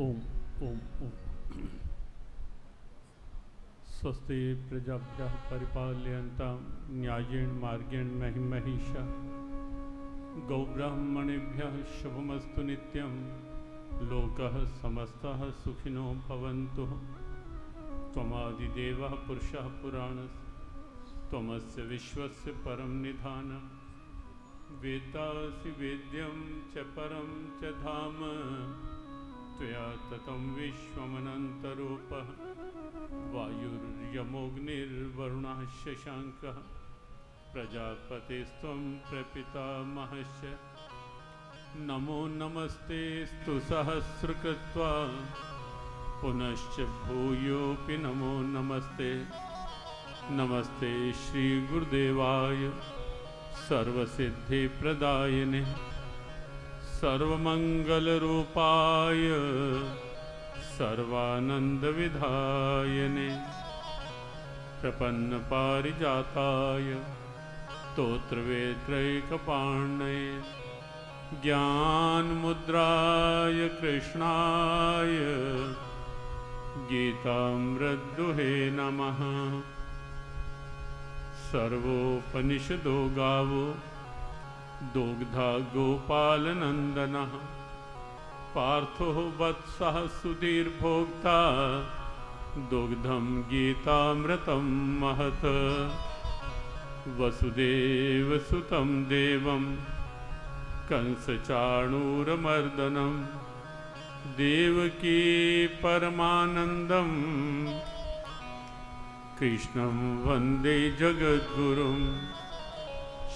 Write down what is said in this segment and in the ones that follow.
ओम ओम ओम। स्वस्ति प्रजाभ्यः परिपालयन्तां न्यायेन मार्गेण महिषा गौब्राह्मणेभ्यः शुभमस्तु नित्यं लोकः समस्तः सुखिनो भवन्तु। त्वमादिदेवः पुरुषः पुराणस्य त्वमस्य विश्वस्य परं निधानं वेत्तासि वेद्यं च परं च धाम त्वया ततं विश्वमनन्तरूपः वायुर्यमोऽग्निर्वरुणः शशाङ्कः प्रजापतिस्त्वं प्रपितामहश्च नमो नमस्तेऽस्तु सहस्रकृत्वा पुनश्च भूयोऽपि नमो नमस्ते। नमस्ते श्रीगुरुदेवाय सर्वसिद्धिप्रदायिने सर्वमंगलरूपाय सर्वानंदविधायने प्रपन्नपारिजाताय स्तोत्रवेत्रैकपाणये ज्ञानमुद्राय कृष्णाय गीतामृतदुहे नमः। सर्वोपनिषदो गावो दुग्धा गोपालनंदनः पार्थो वत्सः सुधीर्भोक्ता दुग्धं गीतामृतं महत्। वसुदेवसुतं देवं कंसचाणूरमर्दनं देवकी परमानन्दं कृष्णं वन्दे जगद्गुरुं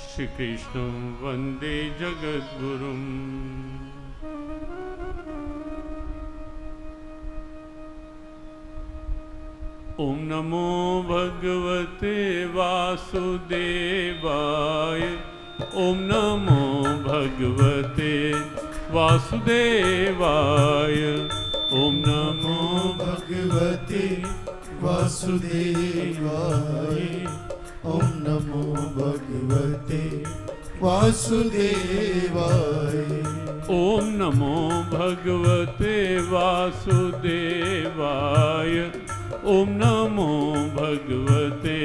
श्रीकृष्णं वन्दे जगद्गुरुम्। ओम नमो भगवते वासुदेवाय ओम नमो भगवते वासुदेवाय ओम नमो भगवते वासुदेवाय ओम नमो भगवते वासुदेवाय ओम नमो भगवते वासुदेवाय ओम नमो भगवते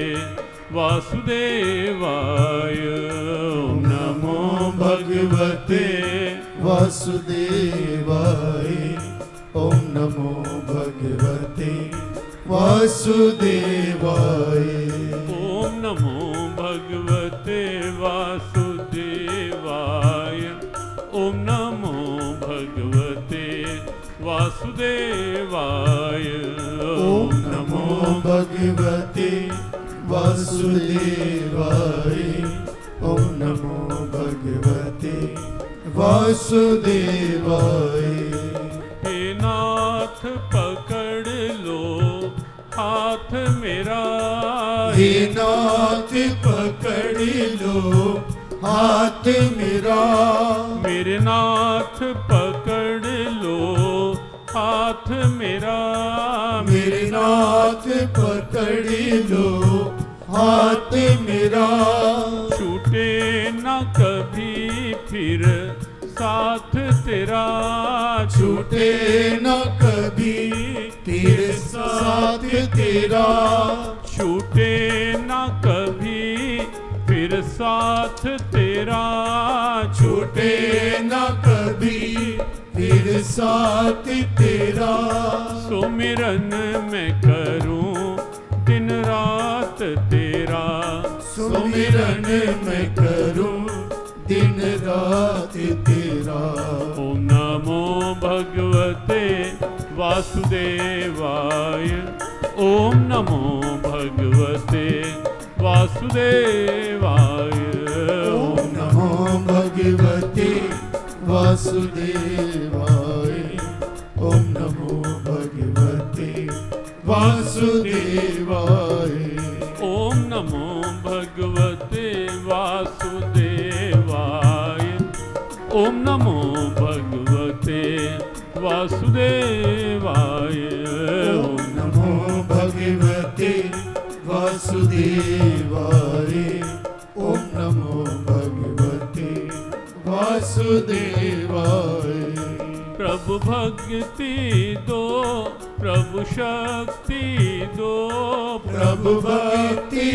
वासुदेवाय ओम नमो भगवते वासुदेवाय ओम नमो भगवते वासुदेवाय ओम नमो भगवते वासुदेवाय ओम नमो भगवते वासुदेवाय ओम नमो भगवते वासुदेवाय ओम नमो भगवते वासुदेवाय। हे नाथ पकड़ लो हाथ मेरा हे नाथ पकड़ लो हाथ मेरा मेरे नाथ पकड़ लो हाथ मेरा मेरे नाथ पकड़ लो हाथ मेरा छूटे न कभी फिर साथ तेरा छूटे न कभी तेरे साथ तेरा छूटे न कभी फिर साथ तेरा छूटे न कभी फिर साथ तेरा। सुमिरन मैं करूं दिन रात तेरा सुमिरन मैं करूं दिन रात तेरा। ओम नमो भगवते वासुदेवाय ओम नमो भगवते वासुदेवाय ओम नमो भगवते वासुदेवाय ओम नमो भगवते वासुदेवाय ओम नमो भगवते वासुदेवाय ओम नमो भगवते वासुदेवाय ओम नमो भगवते वासुदेवाय ओम नमो भगवते वासुदेवाय। प्रभु भक्ति दो, प्रभु शक्ति दो, प्रभु भक्ति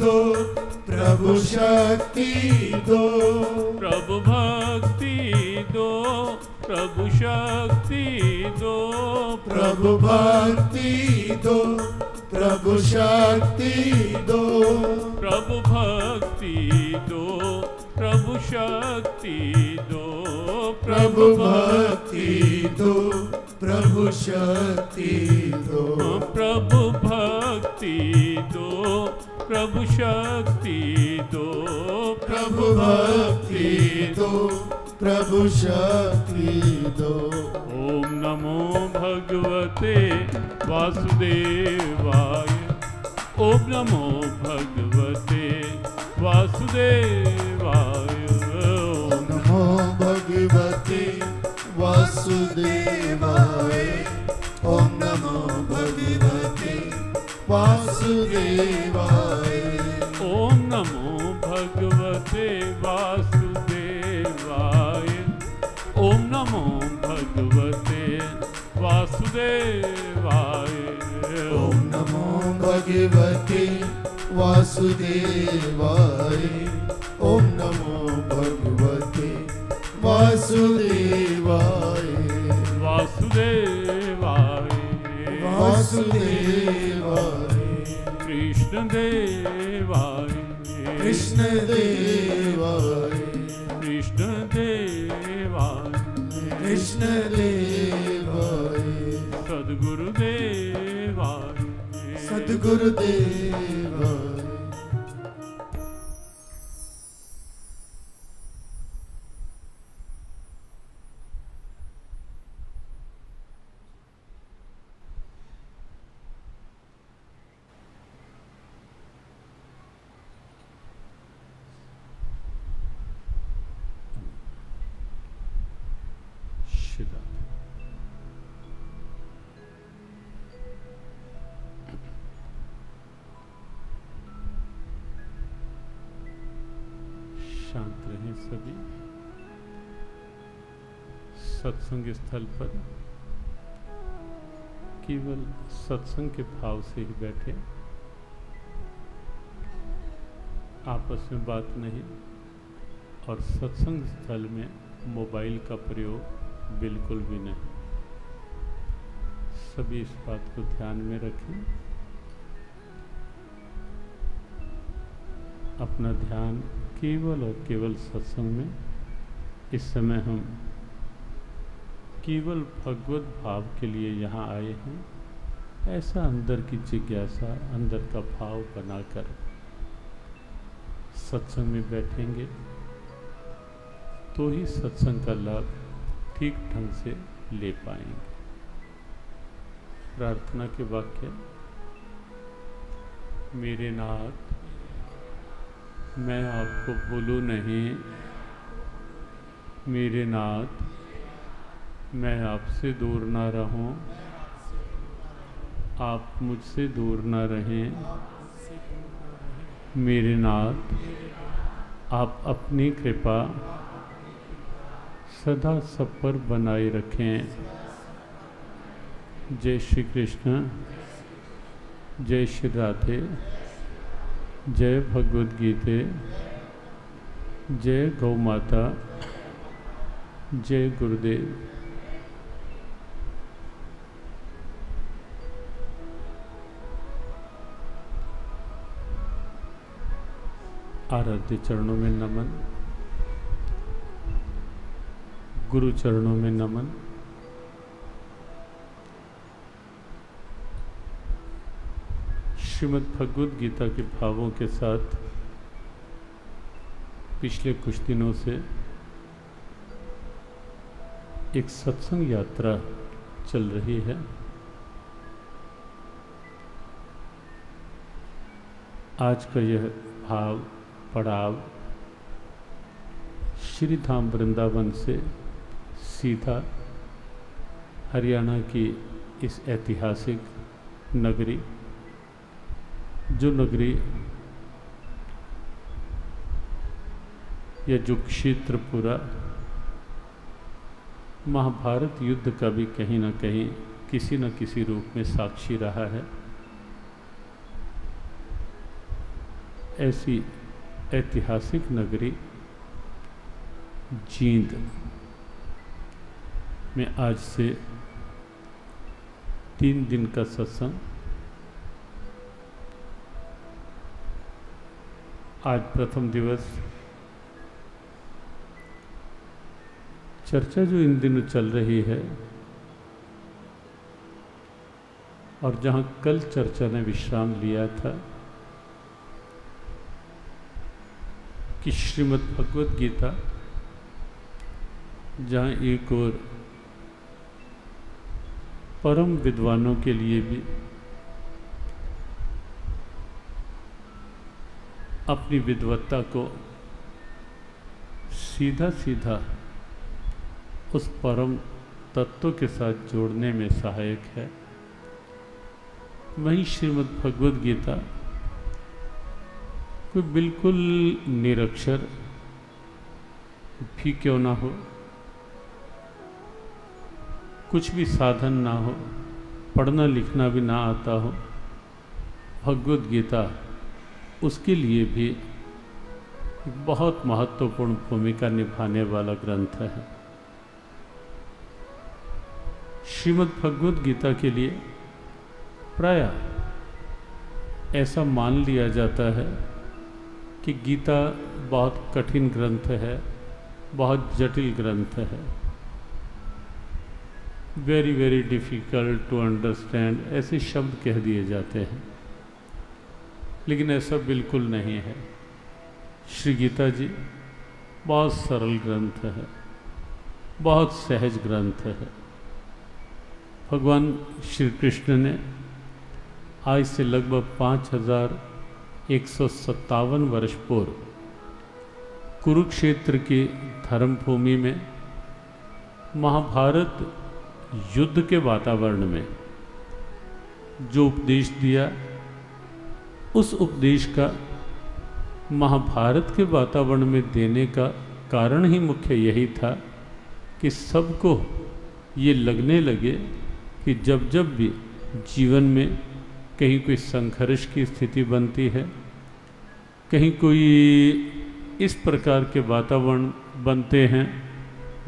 दो, प्रभु शक्ति दो, प्रभु भक्ति दो, प्रभु शक्ति दो, प्रभु भक्ति दो, प्रभु शक्ति दो, प्रभु भक्ति दो, प्रभु शक्ति दो, प्रभु भक्ति दो, प्रभु शक्ति दो, प्रभु भक्ति दो, प्रभु शक्ति दो, प्रभु भक्ति दो, प्रभु शक्ति दो। ओम नमो भगवते वासुदेवाय, ओम नमो भगवते वासुदेवाय, ओम नमो भगवते वासुदेवाय, ओम नमो भगवते वासुदेवाय, ओम नमो भगवते वासुदेवाय, ओम नमो भगवते वासुदेवाय, ओम नमो भगवते वासुदेवाय, ओम नमो भगवते वासुदेवाय, वासुदेवाय, वासुदेवाय, कृष्ण देवाय, कृष्ण देवाय, कृष्ण देवाय, कृष्ण देवाय, सद्गुरुदेवाय, सद्गुरुदेवाय। शिदा। शांत रहें सभी। सत्संग स्थल पर केवल सत्संग के भाव से ही बैठे, आपस में बात नहीं, और सत्संग स्थल में मोबाइल का प्रयोग बिल्कुल भी नहीं। सभी इस बात को ध्यान में रखें। अपना ध्यान केवल और केवल सत्संग में। इस समय हम केवल भगवत भाव के लिए यहाँ आए हैं। ऐसा अंदर की जिज्ञासा, अंदर का भाव बनाकर सत्संग में बैठेंगे तो ही सत्संग का लाभ ठीक ढंग से ले पाएंगे। प्रार्थना के वाक्य। मेरे नाथ, मैं आपको भूलूं नहीं। मेरे नाथ, मैं आपसे दूर ना रहूं, आप मुझसे दूर ना रहें। मेरे नाथ, आप अपनी कृपा सदा सब पर बनाए रखें। जय श्री कृष्ण, जय श्री राधे, जय भगवद गीते, जय गौ माता, जय गुरुदेव। आराध्य चरणों में नमन, गुरु चरणों में नमन। श्रीमद् भगवद गीता के भावों के साथ पिछले कुछ दिनों से एक सत्संग यात्रा चल रही है। आज का यह भाव पड़ाव श्री धाम वृंदावन से सीधा हरियाणा की इस ऐतिहासिक नगरी, जो नगरी या जो क्षेत्र पूरा महाभारत युद्ध का भी कहीं न कहीं किसी न किसी रूप में साक्षी रहा है। ऐसी ऐतिहासिक नगरी जींद में आज से 3 दिन का सत्संग, आज प्रथम दिवस। चर्चा जो इन दिनों चल रही है और जहाँ कल चर्चा ने विश्राम लिया था कि श्रीमद् भगवद गीता, जहाँ एक और परम विद्वानों के लिए भी अपनी विद्वत्ता को सीधा सीधा उस परम तत्व के साथ जोड़ने में सहायक है, वहीं श्रीमद् भगवद गीता कोई बिल्कुल निरक्षर भी क्यों ना हो, कुछ भी साधन ना हो, पढ़ना लिखना भी ना आता हो, भगवद गीता उसके लिए भी बहुत महत्वपूर्ण भूमिका निभाने वाला ग्रंथ है। श्रीमद् भगवद गीता के लिए प्रायः ऐसा मान लिया जाता है कि गीता बहुत कठिन ग्रंथ है, बहुत जटिल ग्रंथ है, very very difficult to understand, ऐसे शब्द कह दिए जाते हैं। लेकिन ऐसा बिल्कुल नहीं है। श्री गीता जी बहुत सरल ग्रंथ है, बहुत सहज ग्रंथ है। भगवान श्री कृष्ण ने आज से लगभग 5157 वर्ष पूर्व कुरुक्षेत्र की धर्मभूमि में महाभारत युद्ध के वातावरण में जो उपदेश दिया, उस उपदेश का महाभारत के वातावरण में देने का कारण ही मुख्य यही था कि सबको ये लगने लगे कि जब जब भी जीवन में कहीं कोई संघर्ष की स्थिति बनती है, कहीं कोई इस प्रकार के वातावरण बनते हैं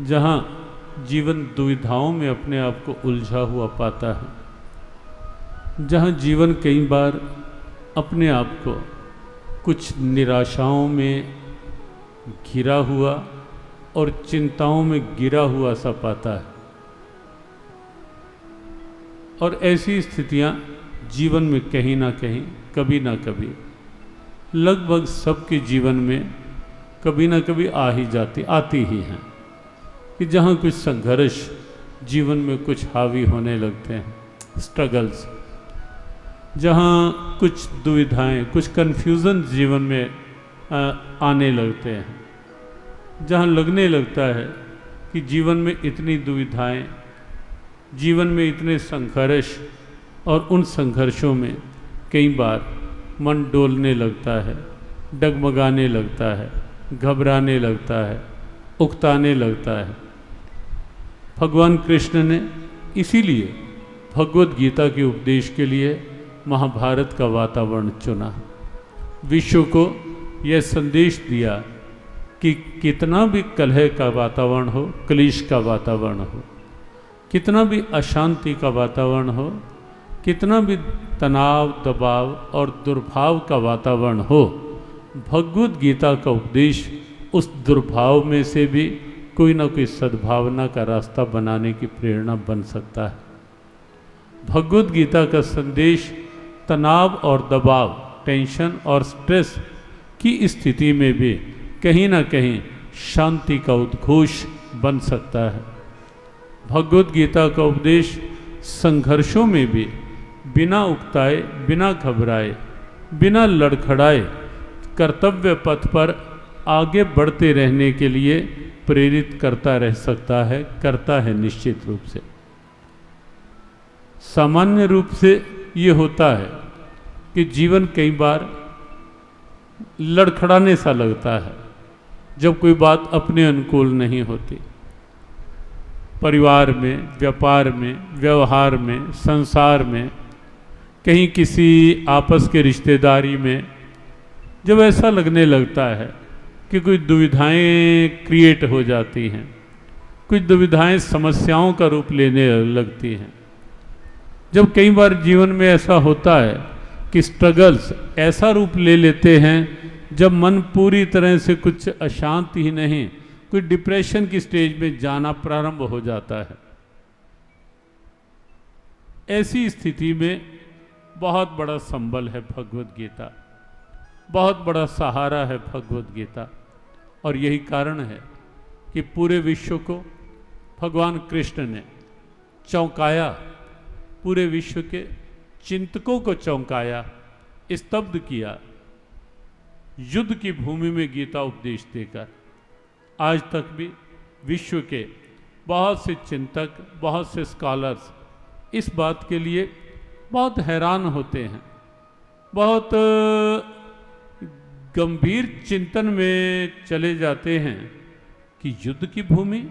जहाँ जीवन दुविधाओं में अपने आप को उलझा हुआ पाता है, जहाँ जीवन कई बार अपने आप को कुछ निराशाओं में घिरा हुआ और चिंताओं में गिरा हुआ सा पाता है। और ऐसी स्थितियाँ जीवन में कहीं ना कहीं, कभी ना कभी, लगभग सबके जीवन में कभी ना कभी आती ही हैं कि जहाँ कुछ संघर्ष जीवन में कुछ हावी होने लगते हैं, स्ट्रगल्स, जहाँ कुछ दुविधाएं, कुछ कन्फ्यूज़न जीवन में आने लगते हैं, जहाँ लगने लगता है कि जीवन में इतनी दुविधाएं, जीवन में इतने संघर्ष, और उन संघर्षों में कई बार मन डोलने लगता है, डगमगाने लगता है, घबराने लगता है, उकताने लगता है। भगवान कृष्ण ने इसीलिए भगवद गीता के उपदेश के लिए महाभारत का वातावरण चुना। विश्व को यह संदेश दिया कि कितना भी कलह का वातावरण हो, क्लेश का वातावरण हो, कितना भी अशांति का वातावरण हो, कितना भी तनाव, दबाव और दुर्भाव का वातावरण हो, भगवद गीता का उपदेश उस दुर्भाव में से भी कोई ना कोई सद्भावना का रास्ता बनाने की प्रेरणा बन सकता है। भगवद गीता का संदेश तनाव और दबाव, टेंशन और स्ट्रेस की स्थिति में भी कहीं ना कहीं शांति का उद्घोष बन सकता है। भगवद गीता का उपदेश संघर्षों में भी बिना उकताए, बिना घबराए, बिना लड़खड़ाए कर्तव्य पथ पर आगे बढ़ते रहने के लिए प्रेरित करता रह सकता है, करता है निश्चित रूप से। सामान्य रूप से ये होता है कि जीवन कई बार लड़खड़ाने सा लगता है जब कोई बात अपने अनुकूल नहीं होती। परिवार में, व्यापार में, व्यवहार में, संसार में, कहीं किसी आपस के रिश्तेदारी में जब ऐसा लगने लगता है कि कुछ दुविधाएं क्रिएट हो जाती हैं, कुछ दुविधाएं समस्याओं का रूप लेने लगती हैं, जब कई बार जीवन में ऐसा होता है कि स्ट्रगल्स ऐसा रूप ले लेते हैं, जब मन पूरी तरह से कुछ अशांत ही नहीं, कुछ डिप्रेशन की स्टेज में जाना प्रारंभ हो जाता है, ऐसी स्थिति में बहुत बड़ा संबल है भगवत गीता, बहुत बड़ा सहारा है भगवत गीता। और यही कारण है कि पूरे विश्व को भगवान कृष्ण ने चौंकाया, पूरे विश्व के चिंतकों को चौंकाया, स्तब्ध किया, युद्ध की भूमि में गीता उपदेश देकर। आज तक भी विश्व के बहुत से चिंतक, बहुत से स्कॉलर्स इस बात के लिए बहुत हैरान होते हैं, बहुत गंभीर चिंतन में चले जाते हैं कि युद्ध की भूमि,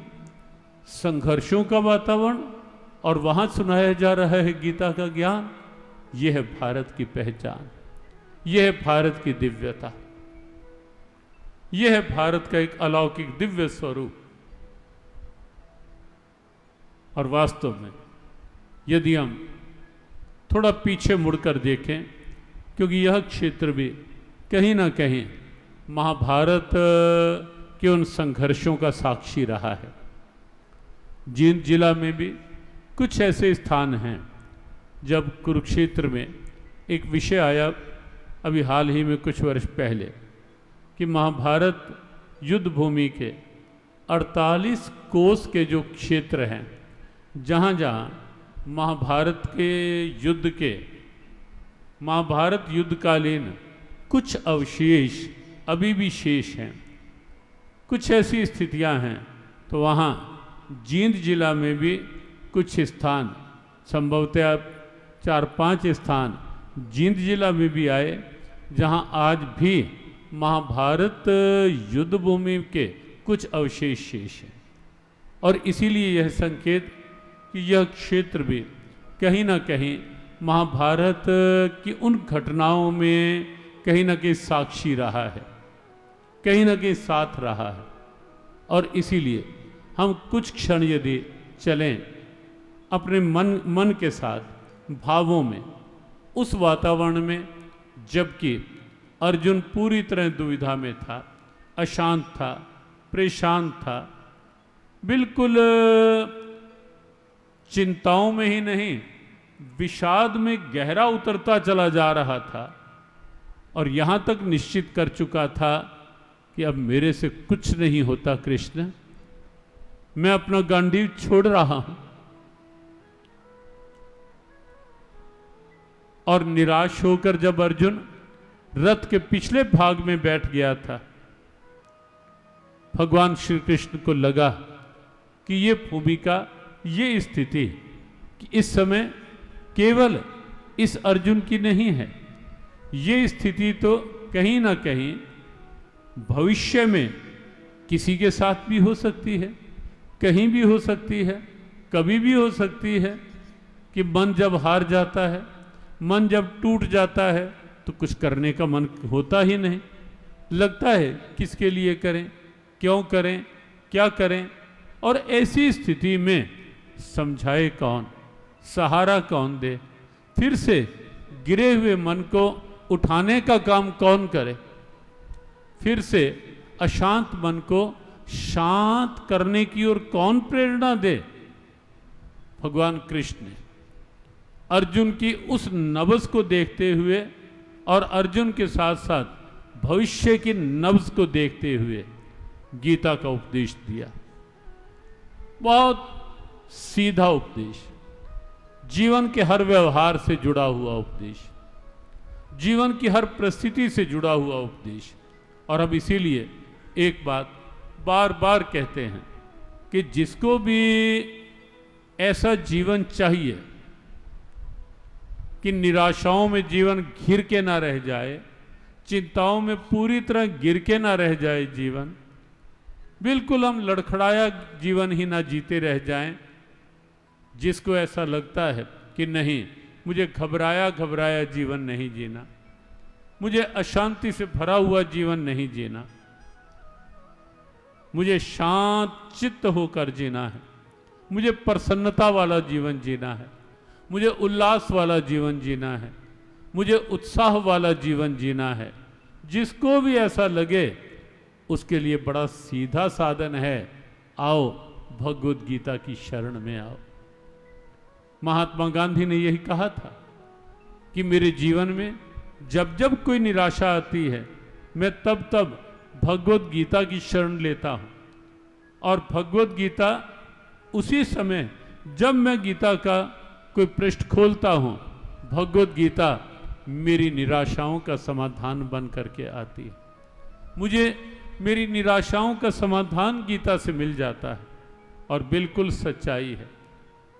संघर्षों का वातावरण, और वहाँ सुनाया जा रहा है गीता का ज्ञान। यह है भारत की पहचान, यह है भारत की दिव्यता, यह है भारत का एक अलौकिक दिव्य स्वरूप। और वास्तव में यदि हम थोड़ा पीछे मुड़कर देखें, क्योंकि यह क्षेत्र भी कहीं ना कहीं महाभारत के उन संघर्षों का साक्षी रहा है। जींद जिला में भी कुछ ऐसे स्थान हैं जब कुरुक्षेत्र में एक विषय आया अभी हाल ही में कुछ वर्ष पहले कि महाभारत युद्ध भूमि के 48 कोस के जो क्षेत्र हैं, जहाँ जहाँ महाभारत के युद्ध के, महाभारत युद्धकालीन कुछ अवशेष अभी भी शेष हैं, कुछ ऐसी स्थितियां हैं, तो वहाँ जींद जिला में भी कुछ स्थान, संभवतः 4-5 स्थान जींद जिला में भी आए, जहाँ आज भी महाभारत युद्ध भूमि के कुछ अवशेष शेष हैं। और इसीलिए यह संकेत कि यह क्षेत्र भी कहीं ना कहीं महाभारत की उन घटनाओं में कहीं ना कहीं साक्षी रहा है, कहीं ना कहीं साथ रहा है। और इसीलिए हम कुछ क्षण यदि चलें अपने मन के साथ, भावों में, उस वातावरण में, जबकि अर्जुन पूरी तरह दुविधा में था, अशांत था, परेशान था, बिल्कुल चिंताओं में ही नहीं, विषाद में गहरा उतरता चला जा रहा था, और यहाँ तक निश्चित कर चुका था कि अब मेरे से कुछ नहीं होता कृष्ण, मैं अपना गांडीव छोड़ रहा हूं। और निराश होकर जब अर्जुन रथ के पिछले भाग में बैठ गया था, भगवान श्री कृष्ण को लगा कि ये भूमिका, ये स्थिति कि इस समय केवल इस अर्जुन की नहीं है, ये स्थिति तो कहीं ना कहीं भविष्य में किसी के साथ भी हो सकती है, कहीं भी हो सकती है, कभी भी हो सकती है कि मन जब हार जाता है, मन जब टूट जाता है, तो कुछ करने का मन होता ही नहीं, लगता है किसके लिए करें, क्यों करें, क्या करें। और ऐसी स्थिति में समझाए कौन, सहारा कौन दे, फिर से गिरे हुए मन को उठाने का काम कौन करे, फिर से अशांत मन को शांत करने की ओर कौन प्रेरणा दे। भगवान कृष्ण ने अर्जुन की उस नब्ज को देखते हुए और अर्जुन के साथ साथ भविष्य की नब्ज को देखते हुए गीता का उपदेश दिया। बहुत सीधा उपदेश, जीवन के हर व्यवहार से जुड़ा हुआ उपदेश, जीवन की हर परिस्थिति से जुड़ा हुआ उपदेश। और अब इसीलिए एक बात बार बार कहते हैं कि जिसको भी ऐसा जीवन चाहिए कि निराशाओं में जीवन घिर के ना रह जाए, चिंताओं में पूरी तरह गिर के ना रह जाए जीवन, बिल्कुल हम लड़खड़ाया जीवन ही ना जीते रह जाएं। जिसको ऐसा लगता है कि नहीं, मुझे घबराया घबराया जीवन नहीं जीना, मुझे अशांति से भरा हुआ जीवन नहीं जीना, मुझे शांत चित्त होकर जीना है, मुझे प्रसन्नता वाला जीवन जीना है, मुझे उल्लास वाला जीवन जीना है, मुझे उत्साह वाला जीवन जीना है। जिसको भी ऐसा लगे उसके लिए बड़ा सीधा साधन है, आओ भगवत गीता की शरण में आओ। महात्मा गांधी ने यही कहा था कि मेरे जीवन में जब जब कोई निराशा आती है मैं तब तब भगवत गीता की शरण लेता हूँ, और भगवत गीता उसी समय जब मैं गीता का कोई पृष्ठ खोलता हूँ, भगवत गीता मेरी निराशाओं का समाधान बन करके आती है। मुझे मेरी निराशाओं का समाधान गीता से मिल जाता है, और बिल्कुल सच्चाई है।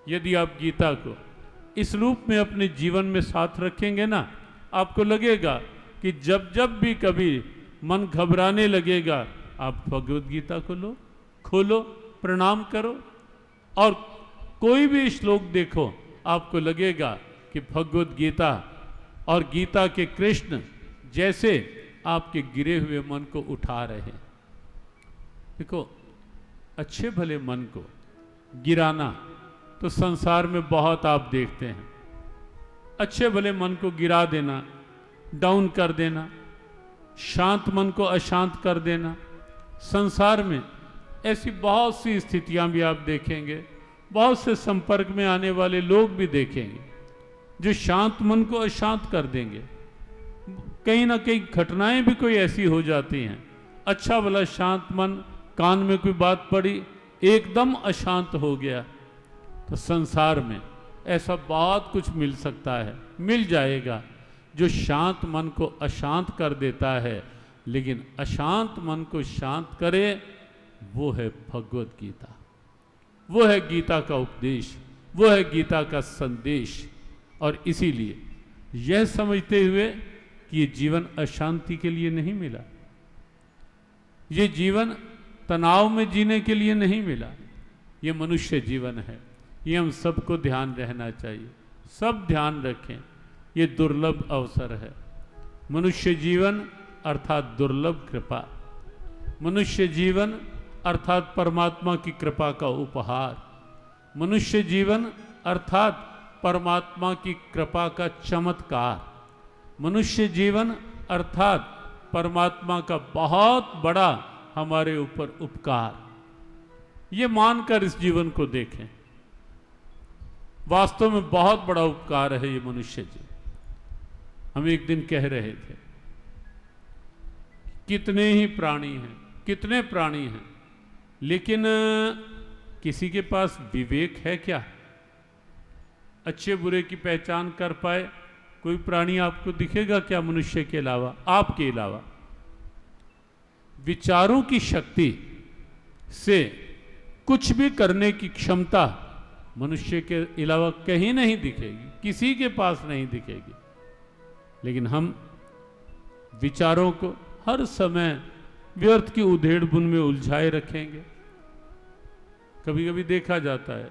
यदि आप गीता को इस रूप में अपने जीवन में साथ रखेंगे ना, आपको लगेगा कि जब जब भी कभी मन घबराने लगेगा, आप भगवत गीता को लो, खोलो, प्रणाम करो, और कोई भी श्लोक देखो, आपको लगेगा कि भगवत गीता और गीता के कृष्ण जैसे आपके गिरे हुए मन को उठा रहे हैं। देखो, अच्छे भले मन को गिराना तो संसार में बहुत आप देखते हैं। अच्छे भले मन को गिरा देना, डाउन कर देना, शांत मन को अशांत कर देना, संसार में ऐसी बहुत सी स्थितियां भी आप देखेंगे, बहुत से संपर्क में आने वाले लोग भी देखेंगे जो शांत मन को अशांत कर देंगे। कहीं ना कहीं घटनाएं भी कोई ऐसी हो जाती हैं, अच्छा भला शांत मन, कान में कोई बात पड़ी, एकदम अशांत हो गया। तो संसार में ऐसा बहुत कुछ मिल सकता है, मिल जाएगा जो शांत मन को अशांत कर देता है, लेकिन अशांत मन को शांत करे वो है भगवत गीता, वो है गीता का उपदेश, वो है गीता का संदेश। और इसीलिए यह समझते हुए कि ये जीवन अशांति के लिए नहीं मिला, ये जीवन तनाव में जीने के लिए नहीं मिला, ये मनुष्य जीवन है। ये हम सबको ध्यान रहना चाहिए, सब ध्यान रखें, ये दुर्लभ अवसर है। मनुष्य जीवन अर्थात दुर्लभ कृपा, मनुष्य जीवन अर्थात परमात्मा की कृपा का उपहार, मनुष्य जीवन अर्थात परमात्मा की कृपा का चमत्कार, मनुष्य जीवन अर्थात परमात्मा का बहुत बड़ा हमारे ऊपर उपकार। ये मानकर इस जीवन को देखें, वास्तव में बहुत बड़ा उपकार है ये मनुष्य जीवन। हम एक दिन कह रहे थे, कितने ही प्राणी हैं, कितने प्राणी हैं, लेकिन किसी के पास विवेक है क्या? अच्छे बुरे की पहचान कर पाए कोई प्राणी आपको दिखेगा क्या मनुष्य के अलावा, आपके अलावा? विचारों की शक्ति से कुछ भी करने की क्षमता मनुष्य के अलावा कहीं नहीं दिखेगी, किसी के पास नहीं दिखेगी। लेकिन हम विचारों को हर समय व्यर्थ की उधेड़ बुन में उलझाए रखेंगे। कभी कभी देखा जाता है,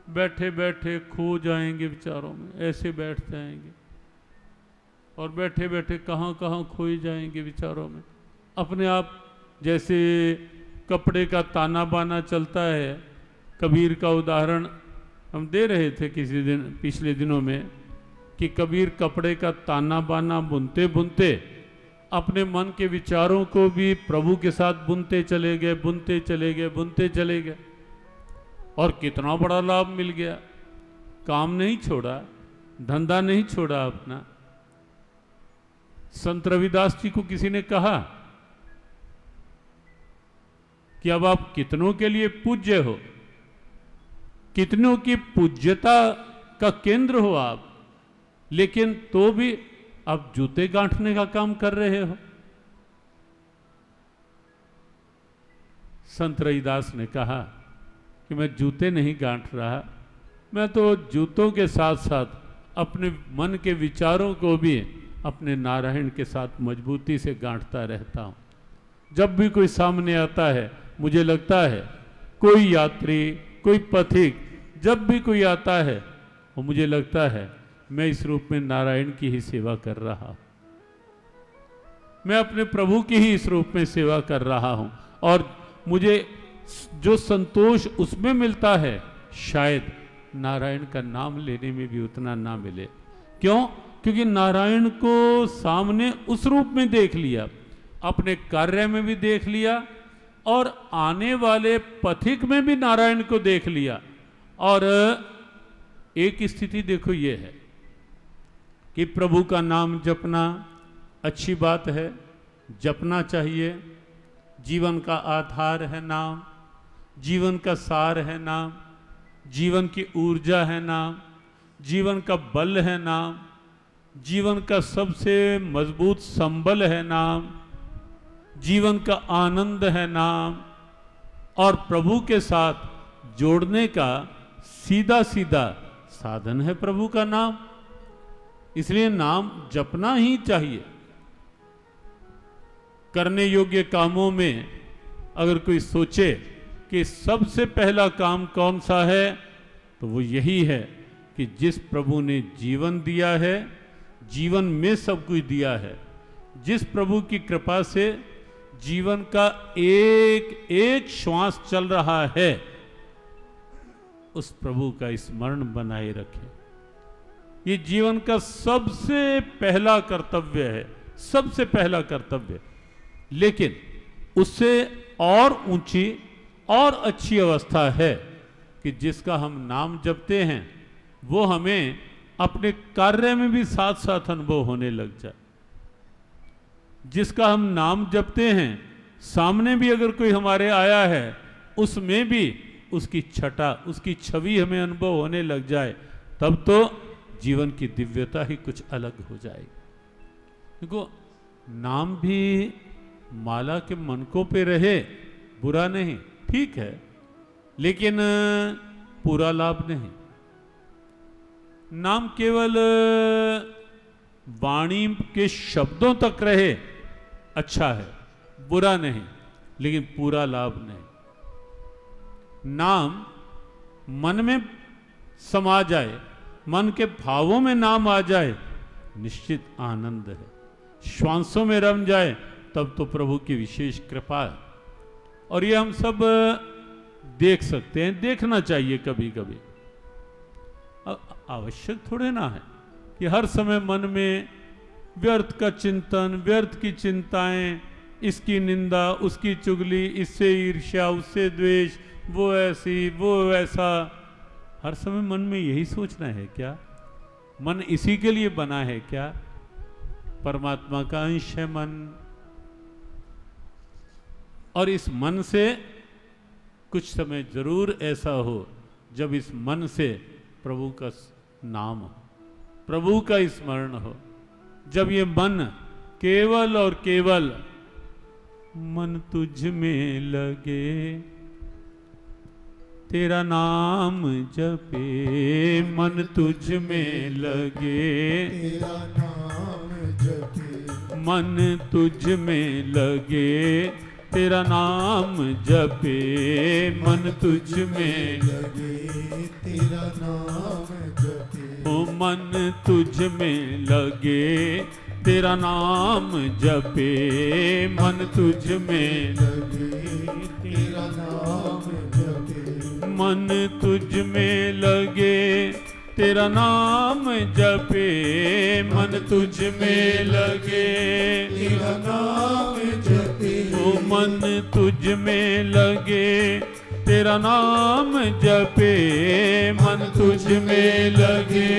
बैठे बैठे खो जाएंगे विचारों में, ऐसे बैठ जाएंगे और बैठे बैठे कहाँ कहाँ खोए जाएंगे विचारों में। अपने आप जैसे कपड़े का ताना बाना चलता है, कबीर का उदाहरण हम दे रहे थे किसी दिन पिछले दिनों में, कि कबीर कपड़े का ताना बाना बुनते बुनते अपने मन के विचारों को भी प्रभु के साथ बुनते चले गए, बुनते चले गए, बुनते चले गए, और कितना बड़ा लाभ मिल गया। काम नहीं छोड़ा, धंधा नहीं छोड़ा अपना। संत रविदास जी को किसी ने कहा कि अब आप कितनों के लिए पूज्य हो, कितनों की पूज्यता का केंद्र हो आप, लेकिन तो भी आप जूते गांठने का काम कर रहे हो। संत रविदास ने कहा कि मैं जूते नहीं गांठ रहा, मैं तो जूतों के साथ साथ अपने मन के विचारों को भी अपने नारायण के साथ मजबूती से गांठता रहता हूँ। जब भी कोई सामने आता है मुझे लगता है, कोई यात्री, कोई पथिक, जब भी कोई आता है वो मुझे लगता है मैं इस रूप में नारायण की ही सेवा कर रहा हूं, मैं अपने प्रभु की ही इस रूप में सेवा कर रहा हूं। और मुझे जो संतोष उसमें मिलता है शायद नारायण का नाम लेने में भी उतना ना मिले। क्यों? क्योंकि नारायण को सामने उस रूप में देख लिया, अपने कार्य में भी देख लिया और आने वाले पथिक में भी नारायण को देख लिया। और एक स्थिति देखो ये है कि प्रभु का नाम जपना अच्छी बात है, जपना चाहिए, जीवन का आधार है नाम, जीवन का सार है नाम, जीवन की ऊर्जा है नाम, जीवन का बल है नाम, जीवन का सबसे मजबूत संबल है नाम, जीवन का आनंद है नाम, और प्रभु के साथ जोड़ने का सीधा सीधा साधन है प्रभु का नाम। इसलिए नाम जपना ही चाहिए। करने योग्य कामों में अगर कोई सोचे कि सबसे पहला काम कौन सा है, तो वो यही है कि जिस प्रभु ने जीवन दिया है, जीवन में सब कुछ दिया है, जिस प्रभु की कृपा से जीवन का एक एक श्वास चल रहा है, उस प्रभु का स्मरण बनाए रखें। ये जीवन का सबसे पहला कर्तव्य है, सबसे पहला कर्तव्य। लेकिन उससे और ऊंची और अच्छी अवस्था है कि जिसका हम नाम जपते हैं वो हमें अपने कार्य में भी साथ साथ अनुभव होने लग जाए। जिसका हम नाम जपते हैं, सामने भी अगर कोई हमारे आया है, उसमें भी उसकी छटा, उसकी छवि हमें अनुभव होने लग जाए, तब तो जीवन की दिव्यता ही कुछ अलग हो जाएगी। देखो, नाम भी माला के मनकों पे रहे बुरा नहीं, ठीक है, लेकिन पूरा लाभ नहीं। नाम केवल वाणी के शब्दों तक रहे अच्छा है, बुरा नहीं, लेकिन पूरा लाभ नहीं। नाम मन में समा जाए, मन के भावों में नाम आ जाए, निश्चित आनंद है। श्वासों में रम जाए तब तो प्रभु की विशेष कृपा है। और ये हम सब देख सकते हैं, देखना चाहिए कभी कभी। आवश्यक थोड़े ना है कि हर समय मन में व्यर्थ का चिंतन, व्यर्थ की चिंताएं, इसकी निंदा, उसकी चुगली, इससे ईर्ष्या, उससे द्वेष, वो ऐसी वो वैसा, हर समय मन में यही सोचना है क्या? मन इसी के लिए बना है क्या? परमात्मा का अंश है मन, और इस मन से कुछ समय जरूर ऐसा हो जब इस मन से प्रभु का नाम हो, प्रभु का स्मरण हो। जब ये मन केवल और केवल मन तुझ में लगे, तेरा नाम जपे, मन तुझ में लगे, तेरा नाम जपे, मन तुझ में लगे, तेरा नाम जपे, मन तुझ में लगे, तेरा नाम जपे, ओ मन तुझ में लगे, तेरा नाम जपे, मन तुझ में लगे, तेरा नाम जपे, मन तुझ में लगे, तेरा नाम जपे, मन तुझ में लगे, तेरा नाम जपे, ओ मन तुझ में लगे, तेरा नाम जपे, मन तुझ में लगे,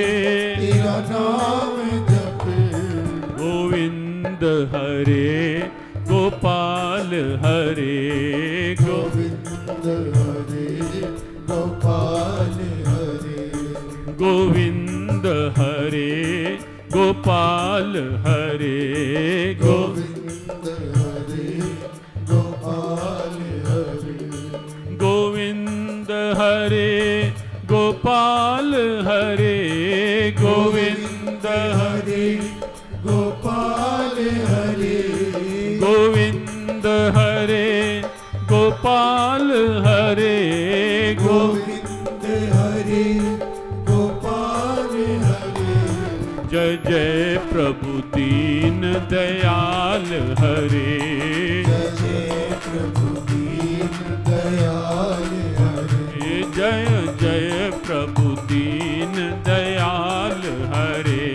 तेरा नाम जपे, गोविंद हरे गोपाल हरे गोविंद हरे गोपाल हरे, गोविंद हरे गोपाल हरे गोविंद हरे गोपाल हरे, गोविंद हरे गोपाल हरे, गोविंद हरे गोपाल हरे, गोविंद हरे जय जय प्रभु दीन दयाल हरे। जय जय प्रभु दीन दयाल हरे। जय जय प्रभु दीन दयाल हरे।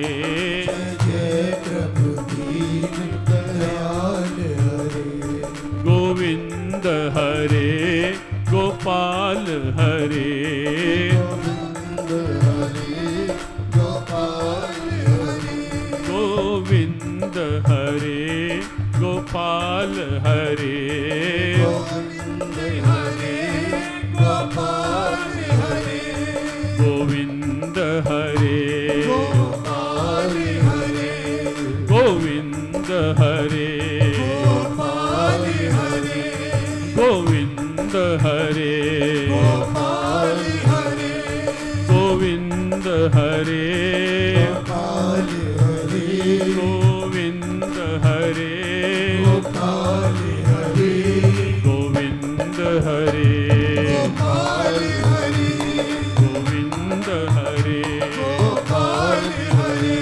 जय जय प्रभु दीन दयाल हरे। गोविंद हरे गोपाल हरे। गोविंद हरे गोपाल हरे। गोविंद हरे गोपाल हरे। गोविंद हरे गोपाल हरे। गोविंद हरे गोपाल हरे। गोविंद हरे गोपाल हरे। गोविंद हरे गोपाल हरे। गोविंद हरे गोपाल हरे। गोविंद हरे गोपाल हरे। गोविंद हरे गोपाल हरे। गोविंद हरे गोपाल हरे।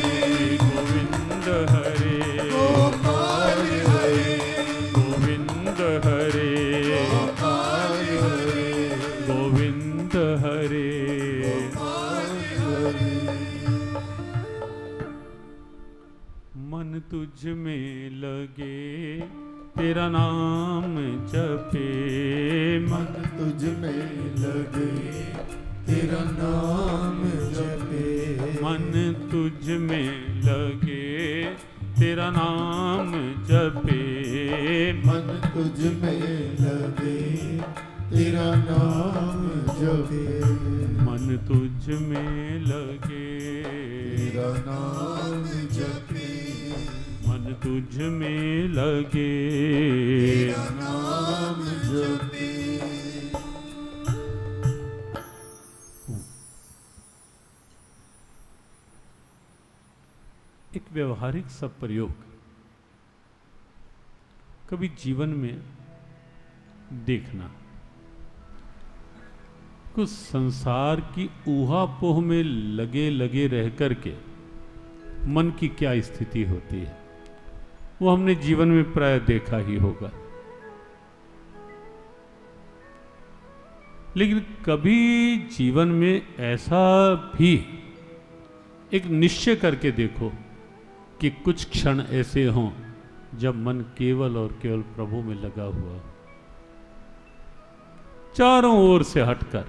गोविंद हरे गोपाल हरे। गोविंद हरे गोपाल हरे। गोविंद हरे। मन तुझ में लगे तेरा नाम जपे। मन तुझ में लगे तेरा नाम जपे। मन तुझ में लगे तेरा नाम जपे। मन तुझ में लगे तेरा नाम जपे। मन तुझ में लगे तेरा नाम जपे। मन तुझ में लगे तेरा नाम जपे। एक व्यवहारिक सा प्रयोग कभी जीवन में देखना। कुछ संसार की ऊहापोह में लगे लगे रह करके मन की क्या स्थिति होती है, वो हमने जीवन में प्राय देखा ही होगा। लेकिन कभी जीवन में ऐसा भी एक निश्चय करके देखो कि कुछ क्षण ऐसे हों जब मन केवल और केवल प्रभु में लगा हुआ, चारों ओर से हटकर,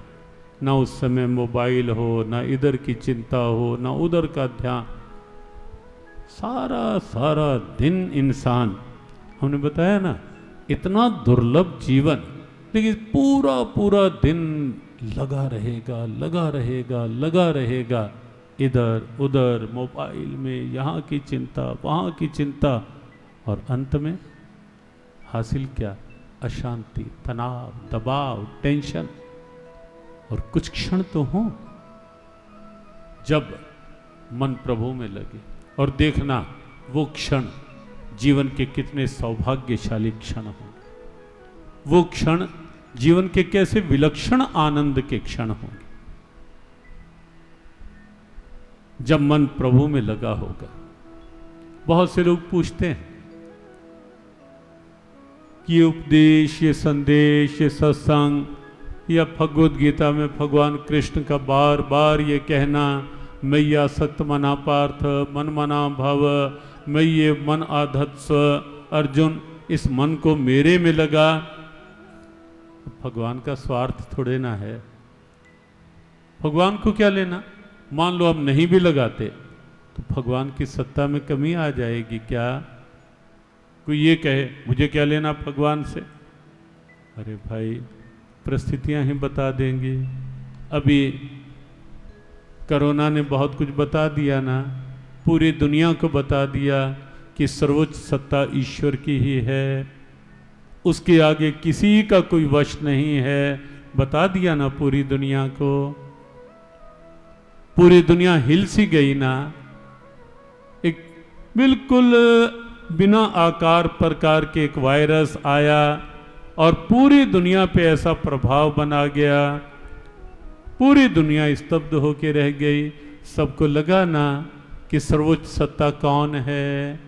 ना उस समय मोबाइल हो, ना इधर की चिंता हो, ना उधर का ध्यान। सारा सारा दिन इंसान, हमने बताया ना, इतना दुर्लभ जीवन, लेकिन पूरा पूरा दिन लगा रहेगा लगा रहेगा लगा रहेगा, इधर उधर मोबाइल में, यहाँ की चिंता वहाँ की चिंता, और अंत में हासिल क्या? अशांति, तनाव, दबाव, टेंशन। और कुछ क्षण तो हों जब मन प्रभु में लगे, और देखना वो क्षण जीवन के कितने सौभाग्यशाली क्षण होंगे। वो क्षण जीवन के कैसे विलक्षण आनंद के क्षण होंगे जब मन प्रभु में लगा होगा। बहुत से लोग पूछते हैं कि ये उपदेश, ये संदेश, ये सत्संग, या भगवद गीता में भगवान कृष्ण का बार बार ये कहना, मैया सत्य मना पार्थ मन मना भव, मैं ये मन आधत्स्व अर्जुन, इस मन को मेरे में लगा। भगवान का स्वार्थ थोड़े ना है, भगवान को क्या लेना? मान लो हम नहीं भी लगाते तो भगवान की सत्ता में कमी आ जाएगी क्या? कोई ये कहे मुझे क्या लेना भगवान से? अरे भाई, परिस्थितियां ही बता देंगी। अभी कोरोना ने बहुत कुछ बता दिया ना, पूरी दुनिया को बता दिया कि सर्वोच्च सत्ता ईश्वर की ही है, उसके आगे किसी का कोई वश नहीं है। बता दिया ना पूरी दुनिया को। पूरी दुनिया हिल सी गई ना। एक बिल्कुल बिना आकार प्रकार के एक वायरस आया और पूरी दुनिया पे ऐसा प्रभाव बना गया, पूरी दुनिया स्तब्ध होके रह गई। सबको लगा ना कि सर्वोच्च सत्ता कौन है?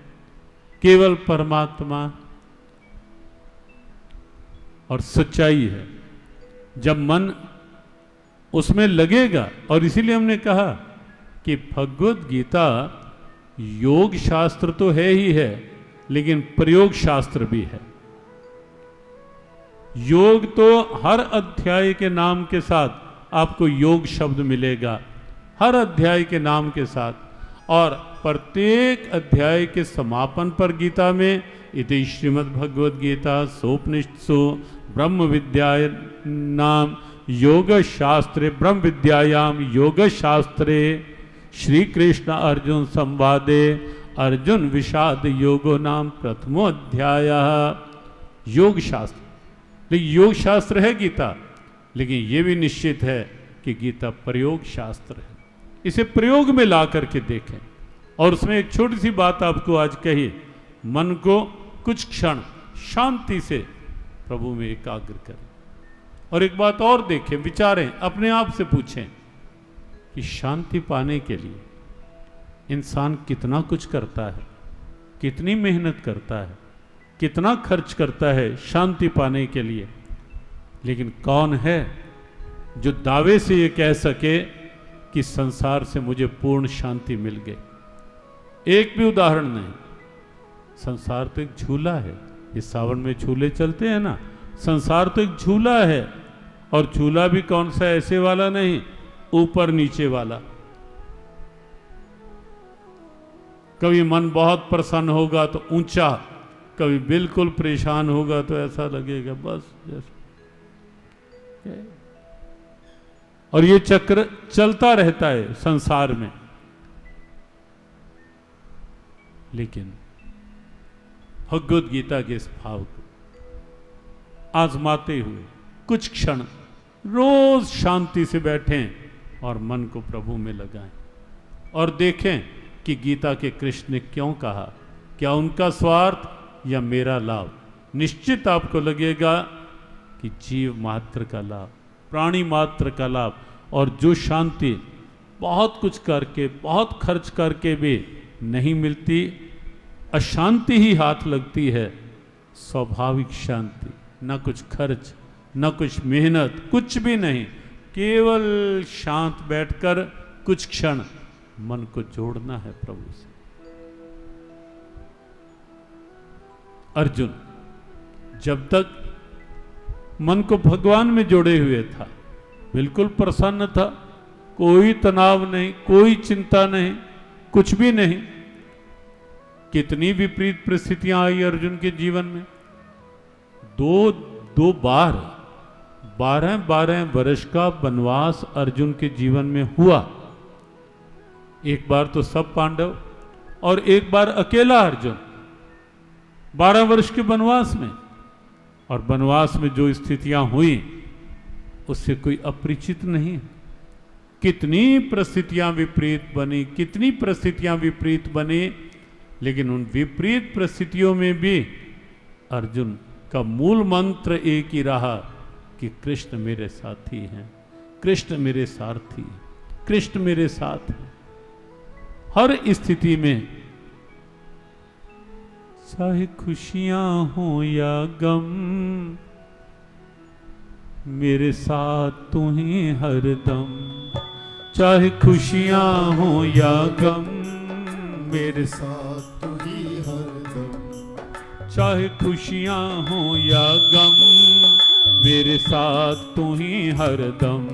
केवल परमात्मा और सच्चाई है। जब मन उसमें लगेगा, और इसीलिए हमने कहा कि भगवत गीता योग शास्त्र तो है ही है, लेकिन प्रयोग शास्त्र भी है। योग तो हर अध्याय के नाम के साथ आपको योग शब्द मिलेगा, हर अध्याय के नाम के साथ, और प्रत्येक अध्याय के समापन पर गीता में इति श्रीमद् भगवद गीता सोपनिषत्सु ब्रह्म विद्याय नाम योग शास्त्रे ब्रह्म विद्यायाम योग शास्त्रे श्री कृष्ण अर्जुन संवादे अर्जुन विषाद योगो नाम प्रथमो अध्याय। योग शास्त्र, लेकिन योग शास्त्र है गीता, लेकिन यह भी निश्चित है कि गीता प्रयोग शास्त्र है। इसे प्रयोग में ला करके देखें। और उसमें एक छोटी सी बात आपको आज कही, मन को कुछ क्षण शांति से प्रभु में एकाग्र करें। और एक बात और देखें, विचारें, अपने आप से पूछें कि शांति पाने के लिए इंसान कितना कुछ करता है, कितनी मेहनत करता है, कितना खर्च करता है शांति पाने के लिए, लेकिन कौन है जो दावे से ये कह सके कि संसार से मुझे पूर्ण शांति मिल गई? एक भी उदाहरण नहीं। संसार तो एक झूला है। ये सावन में झूले चलते हैं ना, संसार तो एक झूला है, और झूला भी कौन सा ऐसे वाला नहीं, ऊपर नीचे वाला। कभी मन बहुत प्रसन्न होगा तो ऊंचा, कभी बिल्कुल परेशान होगा तो ऐसा लगेगा बस जैसे। और ये चक्र चलता रहता है संसार में। लेकिन भगवद गीता के इस भाव को आजमाते हुए कुछ क्षण रोज शांति से बैठें और मन को प्रभु में लगाएं और देखें कि गीता के कृष्ण ने क्यों कहा, क्या उनका स्वार्थ या मेरा लाभ? निश्चित आपको लगेगा कि जीव मात्र का लाभ, प्राणी मात्र का लाभ, और जो शांति बहुत कुछ करके, बहुत खर्च करके भी नहीं मिलती, अशांति ही हाथ लगती है, स्वाभाविक शांति, न कुछ खर्च, न कुछ मेहनत, कुछ भी नहीं, केवल शांत बैठकर कुछ क्षण मन को जोड़ना है प्रभु से। अर्जुन जब तक मन को भगवान में जोड़े हुए था, बिल्कुल प्रसन्न था, कोई तनाव नहीं, कोई चिंता नहीं, कुछ भी नहीं। कितनी विपरीत परिस्थितियां आई अर्जुन के जीवन में। दो बार 12 वर्ष का वनवास अर्जुन के जीवन में हुआ। एक बार तो सब पांडव और एक बार अकेला अर्जुन 12 वर्ष के वनवास में। और वनवास में जो स्थितियां हुई उससे कोई अपरिचित नहीं है। कितनी परिस्थितियां विपरीत बनी, कितनी परिस्थितियां विपरीत बनी, लेकिन उन विपरीत परिस्थितियों में भी अर्जुन का मूल मंत्र एक ही रहा कि कृष्ण मेरे साथी हैं, कृष्ण मेरे सारथी, कृष्ण मेरे साथ हैं। हर स्थिति में, चाहे खुशियां हो या गम, मेरे साथ तू ही हरदम। चाहे खुशियां हो या गम, मेरे साथ तू ही हरदम। चाहे खुशियां हो या गम, मेरे साथ तू ही हरदम।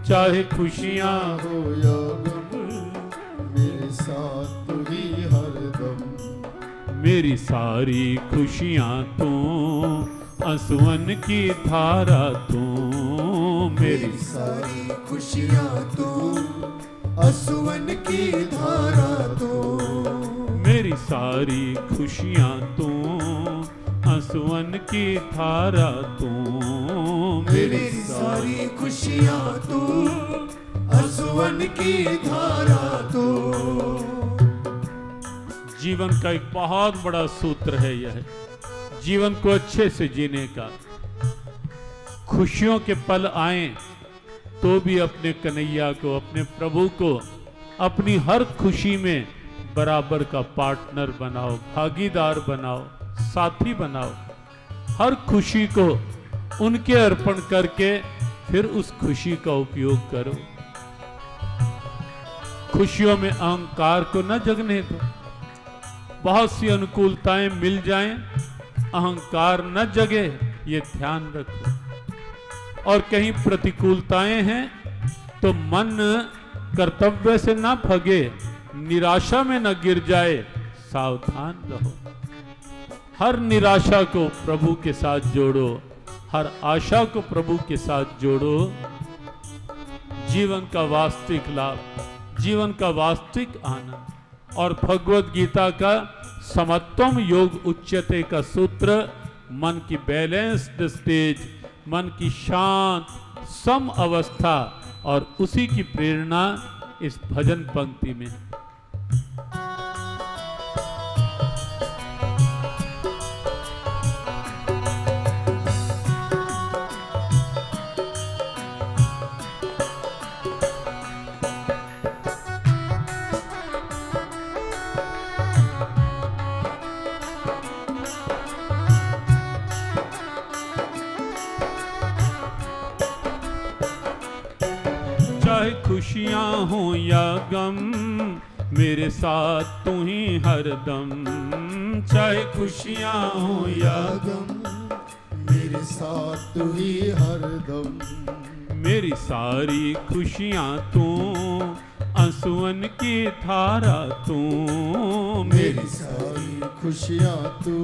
चाहे खुशियां हो या गम, मेरे साथ तू ही हरदम। मेरी सारी खुशियां तू, आंसुओं की धारा तू। मेरी सारी खुशियां तू, आंसुओं की धारा तू। मेरी सारी खुशियां तू, आंसुओं की धारा तू। मेरी सारी खुशियां तू, आंसुओं की धारा तू। जीवन का एक बहुत बड़ा सूत्र है यह, जीवन को अच्छे से जीने का। खुशियों के पल आए तो भी अपने कन्हैया को, अपने प्रभु को अपनी हर खुशी में बराबर का पार्टनर बनाओ, भागीदार बनाओ, साथी बनाओ। हर खुशी को उनके अर्पण करके फिर उस खुशी का उपयोग करो। खुशियों में अहंकार को न जगने दो। बहुत सी अनुकूलताएं मिल जाएं, अहंकार न जगे, ये ध्यान रखो। और कहीं प्रतिकूलताएं हैं तो मन कर्तव्य से न भगे, निराशा में न गिर जाए, सावधान रहो। हर निराशा को प्रभु के साथ जोड़ो, हर आशा को प्रभु के साथ जोड़ो। जीवन का वास्तविक लाभ, जीवन का वास्तविक आनंद और भगवत गीता का समत्वम योग उच्यते का सूत्र, मन की बैलेंस्ड स्टेज, मन की शांत सम अवस्था, और उसी की प्रेरणा इस भजन पंक्ति में। चाहे खुशियाँ हो या गम, मेरे साथ तू ही हरदम। चाहे खुशियाँ हो या गम, मेरे साथ तू ही हरदम। मेरी सारी खुशियाँ तू, आंसुअन की धारा तू। मेरी सारी खुशियाँ तू,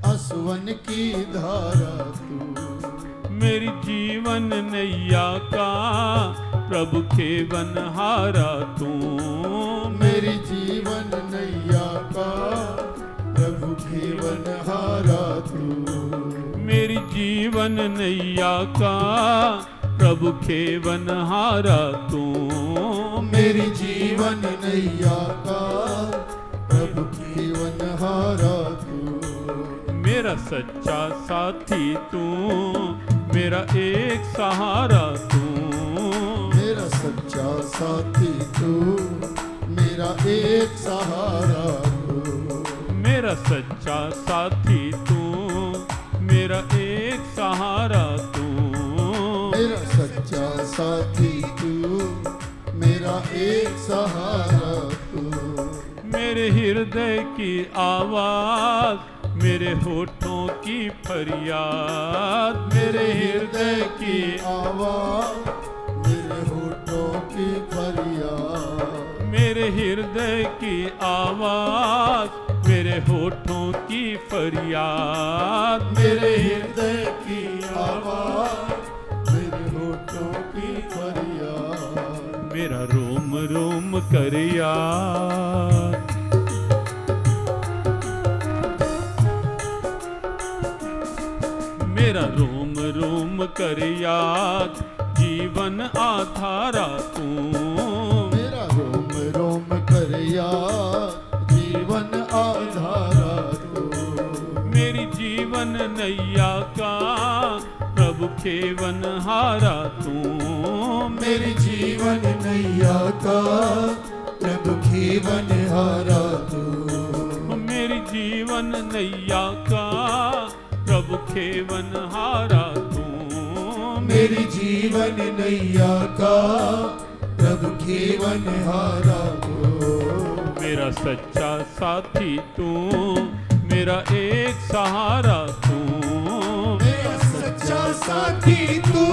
आंसुअन की धारा तू। मेरी जीवन नैया का प्रभु खेवनहारा तू। मेरी जीवन नैया का प्रभु खेवनहारा तू। मेरी जीवन नैया का प्रभु खेवनहारा तू। मेरी जीवन नैया का प्रभु खेवनहारा तू। मेरा सच्चा साथी तू, मेरा एक सहारा तू। मेरा सच्चा साथी तू, मेरा एक सहारा तू। मेरा सच्चा साथी तू, मेरा एक सहारा तू। मेरा सच्चा साथी तू, मेरा एक सहारा तू। मेरे हृदय की आवाज, मेरे होठों की फरियाद। मेरे हृदय की आवाज, मेरे होठों की फरियाद। मेरे हृदय की आवाज, मेरे होठों की फरियाद। मेरे हृदय की आवाज, मेरे होठों की फरियाद। मेरा रोम रोम कर याद, मेरा रोम रोम कर याद, जीवन आधारा तू। मेरा रोम रोम कर याद, जीवन आधारा तू। मेरी जीवन नैया का प्रभु खेवनहारा तू। मेरी जीवन नैया का प्रभु खेवनहारा तू। मेरी जीवन नैया का प्रभु खेवनहारा तू। मेरी जीवन नैया का प्रभु खेवनहारा तू। मेरा सच्चा साथी तू, मेरा एक सहारा तू। मेरा सच्चा साथी तू,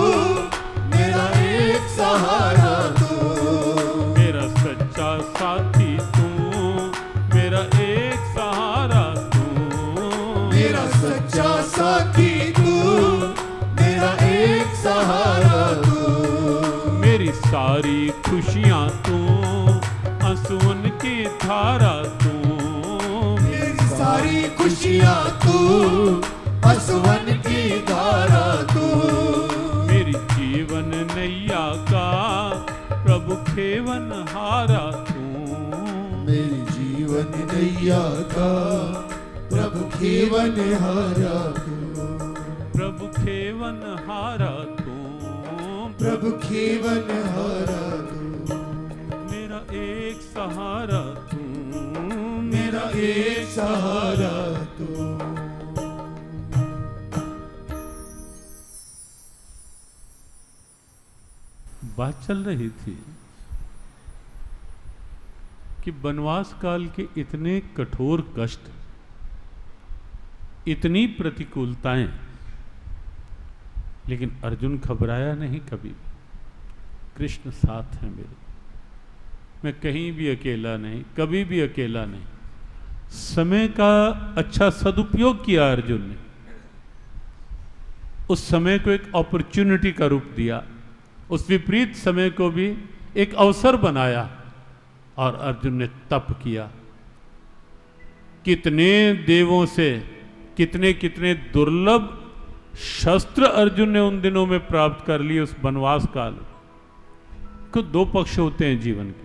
मेरा एक सहारा तू। मेरा सच्चा साथी तू, मेरा एक सहारा तू। मेरा सच्चा साथी तू, मेरा एक सहारा तू। मेरी सारी खुशियाँ तू, आंसुओं की धारा तू। मेरी सारी खुशियाँ तू, आंसुओं की धारा तू। मेरी जीवन नैया का प्रभु खेवनहारा तू। मेरी जीवन नैया का प्रभु खेवनहारा तू। प्रभु खेवनहारा तू। प्रभु खेवनहारा तू। मेरा एक सहारा तू, मेरा एक सहारा तू। बात चल रही थी कि वनवास काल के इतने कठोर कष्ट, इतनी प्रतिकूलताएं, लेकिन अर्जुन घबराया नहीं कभी। कृष्ण साथ हैं मेरे, मैं कहीं भी अकेला नहीं, कभी भी अकेला नहीं। समय का अच्छा सदुपयोग किया अर्जुन ने, उस समय को एक अपॉर्चुनिटी का रूप दिया, उस विपरीत समय को भी एक अवसर बनाया और अर्जुन ने तप किया। कितने देवों से कितने कितने दुर्लभ शस्त्र अर्जुन ने उन दिनों में प्राप्त कर लिए उस वनवास काल। को दो पक्ष होते हैं जीवन के,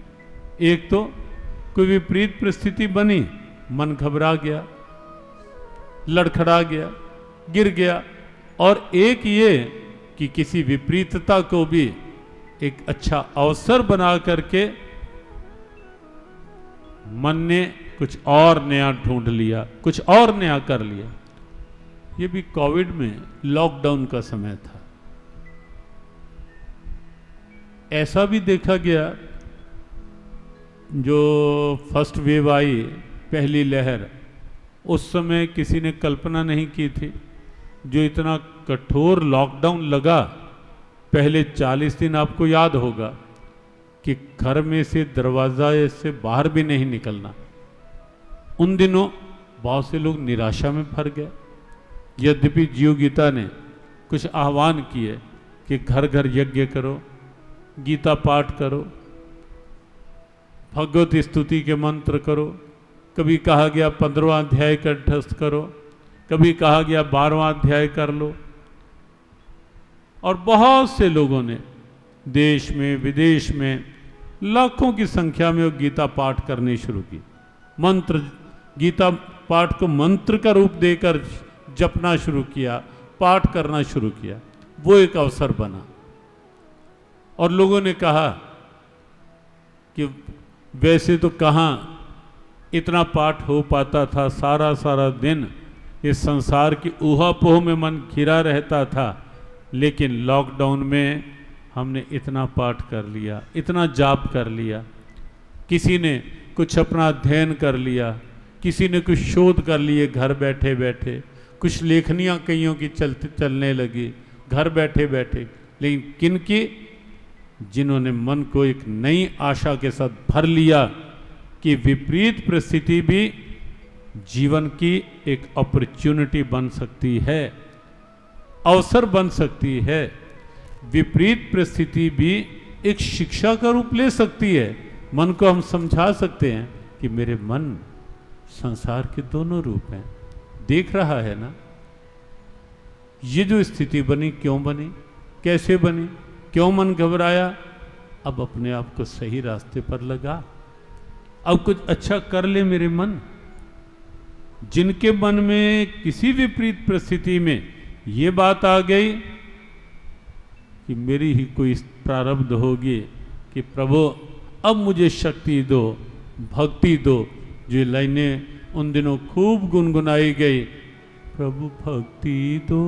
एक तो कोई विपरीत परिस्थिति बनी, मन घबरा गया, लड़खड़ा गया, गिर गया, और एक ये कि किसी विपरीतता को भी एक अच्छा अवसर बना करके मन ने कुछ और नया ढूंढ लिया, कुछ और नया कर लिया। ये भी कोविड में लॉकडाउन का समय था। ऐसा भी देखा गया, जो फर्स्ट वेव आई, पहली लहर, उस समय किसी ने कल्पना नहीं की थी। जो इतना कठोर लॉकडाउन लगा, पहले 40 दिन आपको याद होगा कि घर में से दरवाजा से बाहर भी नहीं निकलना। उन दिनों बहुत से लोग निराशा में फंस गए। यद्यपि जीव गीता ने कुछ आह्वान किए कि घर घर यज्ञ करो, गीता पाठ करो, भगवत स्तुति के मंत्र करो। कभी कहा गया 15वां अध्याय कंठस्थ करो, कभी कहा गया 12वां अध्याय कर लो। और बहुत से लोगों ने देश में विदेश में लाखों की संख्या में वो गीता पाठ करनी शुरू की। मंत्र, गीता पाठ को मंत्र का रूप देकर जपना शुरू किया, पाठ करना शुरू किया। वो एक अवसर बना और लोगों ने कहा कि वैसे तो कहाँ इतना पाठ हो पाता था, सारा सारा दिन इस संसार की ऊहापोह में मन घिरा रहता था, लेकिन लॉकडाउन में हमने इतना पाठ कर लिया, इतना जाप कर लिया। किसी ने कुछ अपना अध्ययन कर लिया, किसी ने कुछ शोध कर लिए घर बैठे बैठे, कुछ लेखनियाँ कईयों की चलने लगी घर बैठे बैठे। लेकिन किनकी? जिन्होंने मन को एक नई आशा के साथ भर लिया कि विपरीत परिस्थिति भी जीवन की एक अपॉर्चुनिटी बन सकती है, अवसर बन सकती है। विपरीत परिस्थिति भी एक शिक्षा का रूप ले सकती है। मन को हम समझा सकते हैं कि मेरे मन संसार के दोनों रूप हैं, देख रहा है ना। ये जो स्थिति बनी, क्यों बनी, कैसे बनी, क्यों मन घबराया? अब अपने आप को सही रास्ते पर लगा, अब कुछ अच्छा कर ले मेरे मन। जिनके मन में किसी विपरीत परिस्थिति में ये बात आ गई कि मेरी ही कोई प्रारब्ध होगी कि प्रभु अब मुझे शक्ति दो, भक्ति दो। जो लाइनें उन दिनों खूब गुनगुनाई गई, प्रभु भक्ति दो,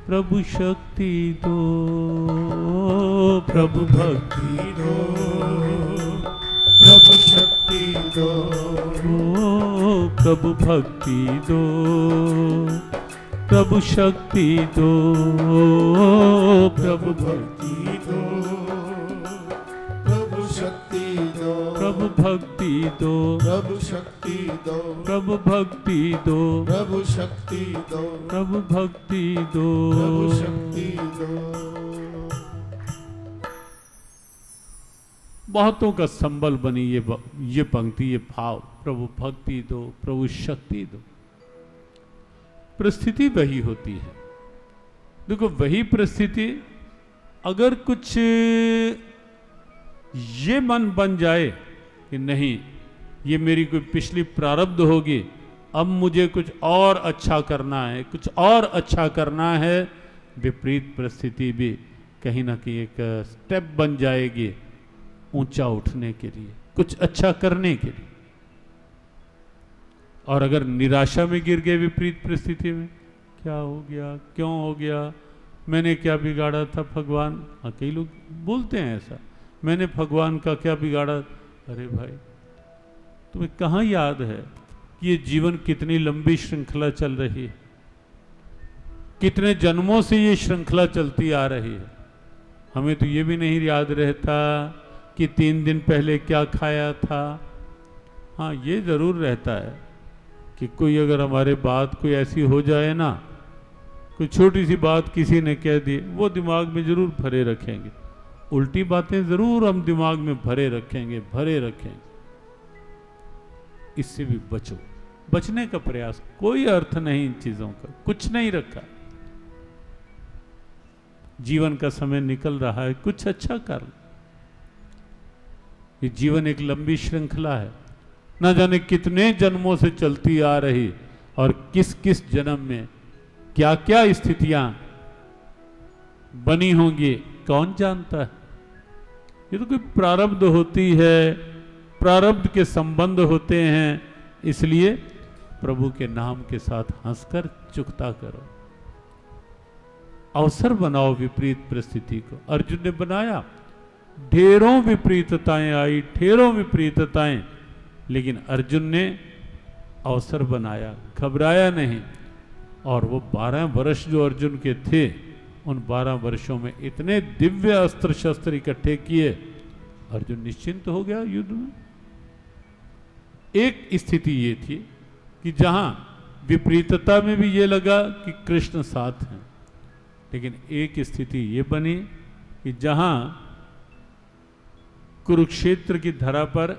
प्रभु शक्ति दो, प्रभु भक्ति दो, प्रभु शक्ति दो, प्रभु भक्ति दो, प्रभु शक्ति दो, प्रभु भक्ति दो, प्रभु शक्ति दो, प्रभु भक्ति दो, प्रभु शक्ति दो, प्रभु भक्ति दो, प्रभु शक्ति दो, प्रभु भक्ति दो, प्रभु शक्ति दो। बहुतों का संबल बनी ये पंक्ति, ये भाव, प्रभु भक्ति दो, प्रभु शक्ति दो। परिस्थिति वही होती है। देखो, वही परिस्थिति अगर कुछ ये मन बन जाए कि नहीं, ये मेरी कोई पिछली प्रारब्ध होगी, अब मुझे कुछ और अच्छा करना है, कुछ और अच्छा करना है, विपरीत परिस्थिति भी कहीं ना कहीं एक स्टेप बन जाएगी। ऊंचा उठने के लिए, कुछ अच्छा करने के लिए। और अगर निराशा में गिर गए विपरीत परिस्थिति में, क्या हो गया, क्यों हो गया, मैंने क्या बिगाड़ा था भगवान। हाँ, कई लोग बोलते हैं ऐसा, मैंने भगवान का क्या बिगाड़ा। अरे भाई, तुम्हें कहाँ याद है कि ये जीवन कितनी लंबी श्रृंखला चल रही है, कितने जन्मों से ये श्रृंखला चलती आ रही है। हमें तो ये भी नहीं याद रहता कि 3 दिन पहले क्या खाया था। हाँ, ये जरूर रहता है कि कोई अगर हमारे बात कोई ऐसी हो जाए ना, कोई छोटी सी बात किसी ने कह दी, वो दिमाग में जरूर भरे रखेंगे। उल्टी बातें जरूर हम दिमाग में भरे रखेंगे। इससे भी बचो, बचने का प्रयास, कोई अर्थ नहीं इन चीजों का, कुछ नहीं रखा। जीवन का समय निकल रहा है, कुछ अच्छा कर लो। ये जीवन एक लंबी श्रृंखला है, न जाने कितने जन्मों से चलती आ रही, और किस किस जन्म में क्या क्या स्थितियां बनी होंगी कौन जानता है। ये तो कोई प्रारब्ध होती है, प्रारब्ध के संबंध होते हैं। इसलिए प्रभु के नाम के साथ हंसकर चुकता करो, अवसर बनाओ विपरीत परिस्थिति को। अर्जुन ने बनाया, ढेरों विपरीतताएं आई, ढेरों विपरीतताएं, लेकिन अर्जुन ने अवसर बनाया, घबराया नहीं। और वो 12 वर्ष जो अर्जुन के थे, उन 12 वर्षों में इतने दिव्य अस्त्र शस्त्र इकट्ठे किए, अर्जुन निश्चिंत हो गया युद्ध में। एक स्थिति ये थी कि जहां विपरीतता में भी ये लगा कि कृष्ण साथ हैं, लेकिन एक स्थिति ये बनी कि जहां कुरुक्षेत्र की धरा पर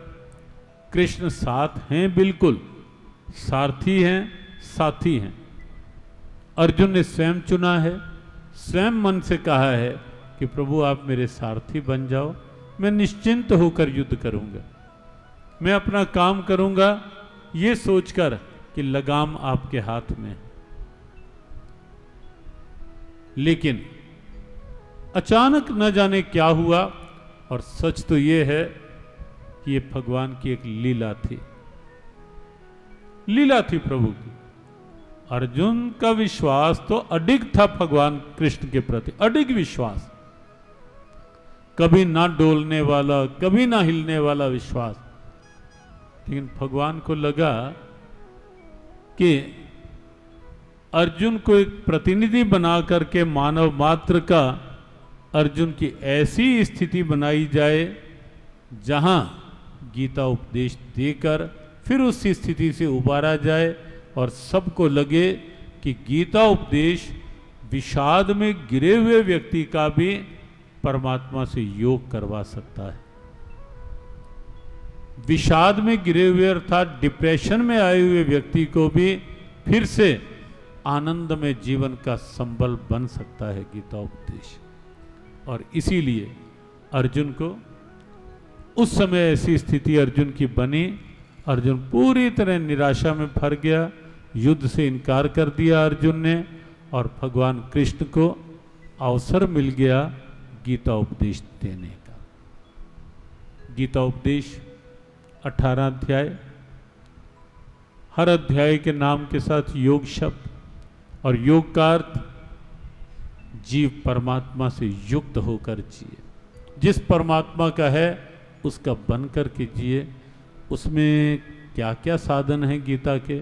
कृष्ण साथ हैं, बिल्कुल सारथी हैं, साथी हैं। अर्जुन ने स्वयं चुना है, स्वयं मन से कहा है कि प्रभु आप मेरे सारथी बन जाओ, मैं निश्चिंत होकर युद्ध करूंगा, मैं अपना काम करूंगा, ये सोचकर कि लगाम आपके हाथ में है। लेकिन अचानक न जाने क्या हुआ, और सच तो ये है कि ये भगवान की एक लीला थी, लीला थी प्रभु की। अर्जुन का विश्वास तो अडिग था भगवान कृष्ण के प्रति, अडिग विश्वास, कभी ना डोलने वाला, कभी ना हिलने वाला विश्वास। लेकिन भगवान को लगा कि अर्जुन को एक प्रतिनिधि बना करके मानव मात्र का अर्जुन की ऐसी स्थिति बनाई जाए जहां गीता उपदेश देकर फिर उस स्थिति से उबारा जाए, और सबको लगे कि गीता उपदेश विषाद में गिरे हुए व्यक्ति का भी परमात्मा से योग करवा सकता है। विषाद में गिरे हुए अर्थात डिप्रेशन में आए हुए व्यक्ति को भी फिर से आनंद में जीवन का संबल बन सकता है गीता उपदेश। और इसीलिए अर्जुन को उस समय ऐसी स्थिति अर्जुन की बनी, अर्जुन पूरी तरह निराशा में भर गया, युद्ध से इनकार कर दिया अर्जुन ने, और भगवान कृष्ण को अवसर मिल गया गीता उपदेश देने का। गीता उपदेश 18 अध्याय, हर अध्याय के नाम के साथ योग शब्द, और योग का अर्थ जीव परमात्मा से युक्त होकर जिए, जिस परमात्मा का है उसका बन कर के जिए। उसमें क्या क्या साधन हैं गीता के,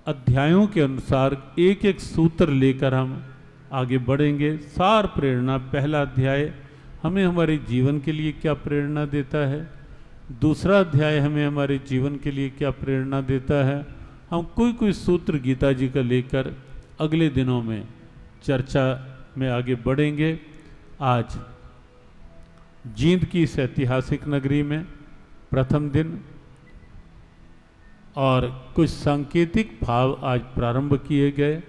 अध्यायों के अनुसार एक एक सूत्र लेकर हम आगे बढ़ेंगे। सार प्रेरणा, पहला अध्याय हमें हमारे जीवन के लिए क्या प्रेरणा देता है, दूसरा अध्याय हमें हमारे जीवन के लिए क्या प्रेरणा देता है। हम कोई कोई सूत्र गीता जी का लेकर अगले दिनों में चर्चा में आगे बढ़ेंगे। आज जींद की इस ऐतिहासिक नगरी में प्रथम दिन, और कुछ सांकेतिक भाव आज प्रारंभ किए गए।